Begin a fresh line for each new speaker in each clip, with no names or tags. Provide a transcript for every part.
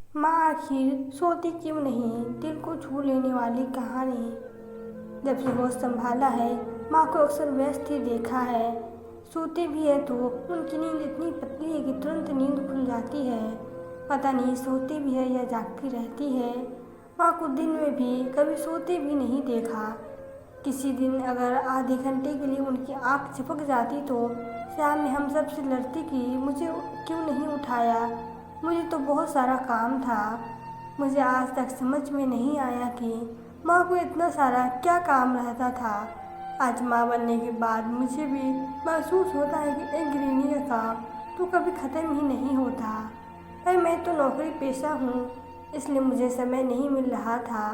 माँ आखिर सोती क्यों नहीं, दिल को छू लेने वाली कहानी। जब से होश संभाला है, माँ को अक्सर व्यस्त ही देखा है। सोते भी है तो उनकी नींद इतनी पतली है कि तुरंत नींद खुल जाती है। पता नहीं सोती भी है या जागती रहती है। माँ को दिन में भी कभी सोते भी नहीं देखा। किसी दिन अगर आधे घंटे के लिए उनकी आँख झपक जाती तो शाम में हम सबसे लड़ती कि मुझे क्यों नहीं उठाया, मुझे तो बहुत सारा काम था। मुझे आज तक समझ में नहीं आया कि माँ को इतना सारा क्या काम रहता था। आज माँ बनने के बाद मुझे भी महसूस होता है कि एक गृहिणी का काम तो कभी ख़त्म ही नहीं होता। पर मैं तो नौकरी पेशा हूँ, इसलिए मुझे समय नहीं मिल रहा था।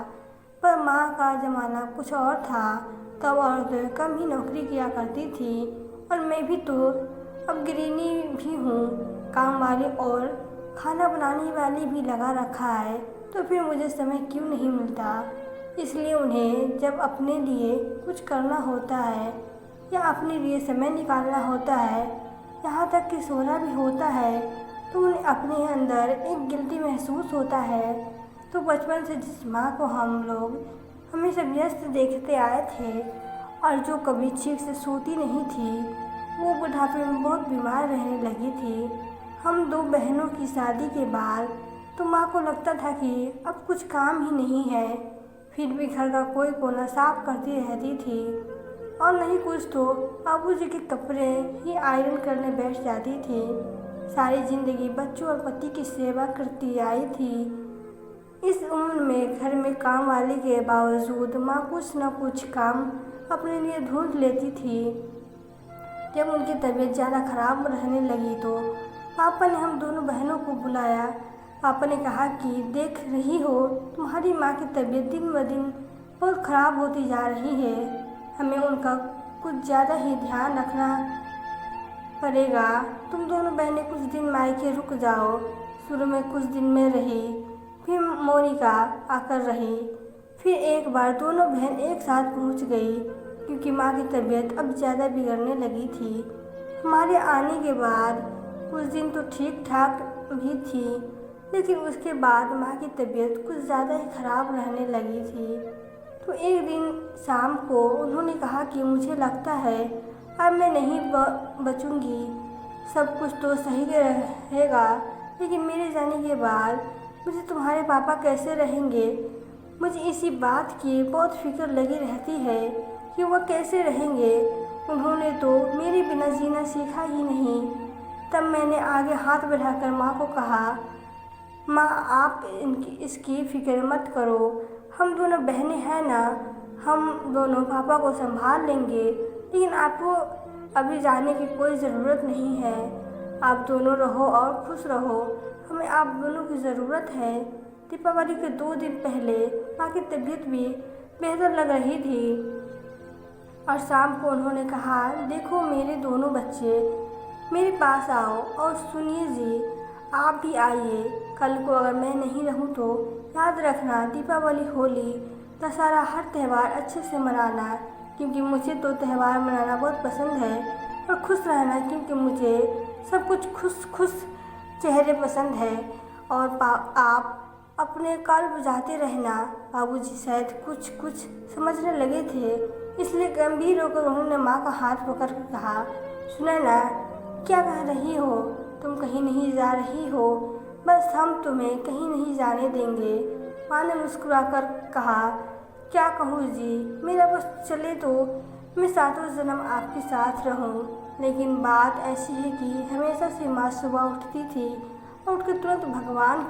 पर माँ का ज़माना कुछ और था। तब औरतें कम ही नौकरी किया करती थी और मैं भी तो अब गृहिणी भी हूँ। काम वाली और खाना बनाने वाली भी लगा रखा है, तो फिर मुझे समय क्यों नहीं मिलता। इसलिए उन्हें जब अपने लिए कुछ करना होता है या अपने लिए समय निकालना होता है, यहाँ तक कि सोना भी होता है, तो उन्हें अपने अंदर एक गिल्टी महसूस होता है। तो बचपन से जिस माँ को हम लोग हमेशा व्यस्त देखते आए थे और जो कभी ठीक से सोती नहीं थी, वो बुढ़ापे में बहुत बीमार रहने लगी थी। हम दो बहनों की शादी के बाद तो माँ को लगता था कि अब कुछ काम ही नहीं है। फिर भी घर का कोई कोना साफ करती रहती थी और नहीं कुछ तो बाबूजी के कपड़े ही आयरन करने बैठ जाती थी। सारी जिंदगी बच्चों और पति की सेवा करती आई थी। इस उम्र में घर में काम वाले के बावजूद माँ कुछ न कुछ काम अपने लिए ढूंढ लेती थी। जब उनकी तबीयत ज़्यादा खराब रहने लगी तो पापा ने हम दोनों बहनों को बुलाया। पापा ने कहा कि देख रही हो, तुम्हारी माँ की तबीयत दिन ब दिन बहुत ख़राब होती जा रही है। हमें उनका कुछ ज़्यादा ही ध्यान रखना पड़ेगा। तुम दोनों बहनें कुछ दिन मायके रुक जाओ। शुरू में कुछ दिन में रही, फिर मोनिका आकर रही, फिर एक बार दोनों बहन एक साथ पहुंच गई क्योंकि माँ की तबीयत अब ज़्यादा बिगड़ने लगी थी। हमारे आने के बाद कुछ दिन तो ठीक ठाक भी थी, लेकिन उसके बाद माँ की तबीयत कुछ ज़्यादा ही ख़राब रहने लगी थी। तो एक दिन शाम को उन्होंने कहा कि मुझे लगता है अब मैं नहीं बचूंगी। सब कुछ तो सही रहेगा, लेकिन मेरे जाने के बाद मुझे तुम्हारे पापा कैसे रहेंगे। मुझे इसी बात की बहुत फिक्र लगी रहती है कि वह कैसे रहेंगे। उन्होंने तो मेरे बिना जीना सीखा ही नहीं। तब मैंने आगे हाथ बढ़ाकर माँ को कहा, माँ आप इसकी फ़िक्र मत करो, हम दोनों बहनें हैं ना, हम दोनों पापा को संभाल लेंगे। लेकिन आपको अभी जाने की कोई ज़रूरत नहीं है। आप दोनों रहो और खुश रहो, हमें आप दोनों की ज़रूरत है। दीपावली के 2 दिन पहले माँ की तबीयत भी बेहतर लग रही थी और शाम को उन्होंने कहा, देखो मेरे दोनों बच्चे, मेरे पास आओ और सुनिए जी, आप भी आइए। कल को अगर मैं नहीं रहूं तो याद रखना, दीपावली, होली, दशहरा हर त्यौहार अच्छे से मनाना, क्योंकि मुझे तो त्यौहार मनाना बहुत पसंद है। और खुश रहना, क्योंकि मुझे सब कुछ खुश चेहरे पसंद है। और आप अपने काल बुझाते रहना। बाबूजी शायद कुछ समझने लगे थे, इसलिए गंभीर होकर उन्होंने माँ का हाथ पकड़ कर कहा, सुना ना, क्या कह रही हो, तुम कहीं नहीं जा रही हो, बस हम तुम्हें कहीं नहीं जाने देंगे। माँ ने मुस्कुराकर कहा, क्या कहूँ जी, मेरा बस चले तो मैं सातों जन्म आपके साथ रहूँ। लेकिन बात ऐसी है कि हमेशा से माँ सुबह उठती थी और उठकर तुरंत भगवान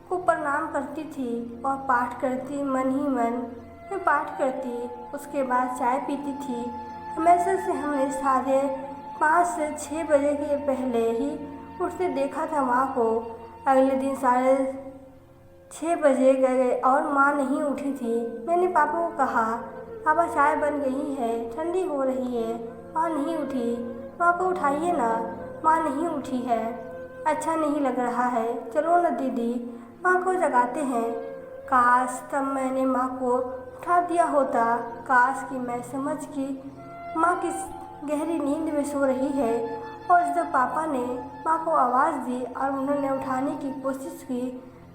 को प्रणाम करती थी और पाठ करती, मन ही मन में पाठ करती। उसके बाद चाय पीती थी। हमेशा से हमने 5:30 से 6 बजे के पहले ही उठते देखा था माँ को। अगले दिन 6:30 बजे गए और माँ नहीं उठी थी। मैंने पापा को कहा, पापा चाय बन गई है, ठंडी हो रही है, माँ नहीं उठी, माँ को उठाइए ना। माँ नहीं उठी है, अच्छा नहीं लग रहा है, चलो ना दीदी, माँ को जगाते हैं। काश तब मैंने माँ को उठा दिया होता। काश कि मैं समझ कि माँ किस गहरी नींद में सो रही है। और जब पापा ने माँ को आवाज़ दी और उन्होंने उठाने की कोशिश की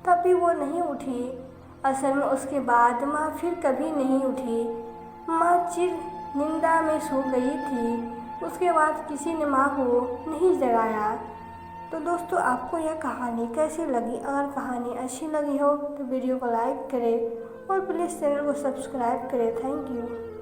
तब भी वो नहीं उठी। असल में उसके बाद माँ फिर कभी नहीं उठी। माँ चिर निंदा में सो गई थी। उसके बाद किसी ने माँ को नहीं जगाया। तो दोस्तों, आपको यह कहानी कैसी लगी? अगर कहानी अच्छी लगी हो तो वीडियो को लाइक करें और प्लीज़ चैनल को सब्सक्राइब करें। Thank you.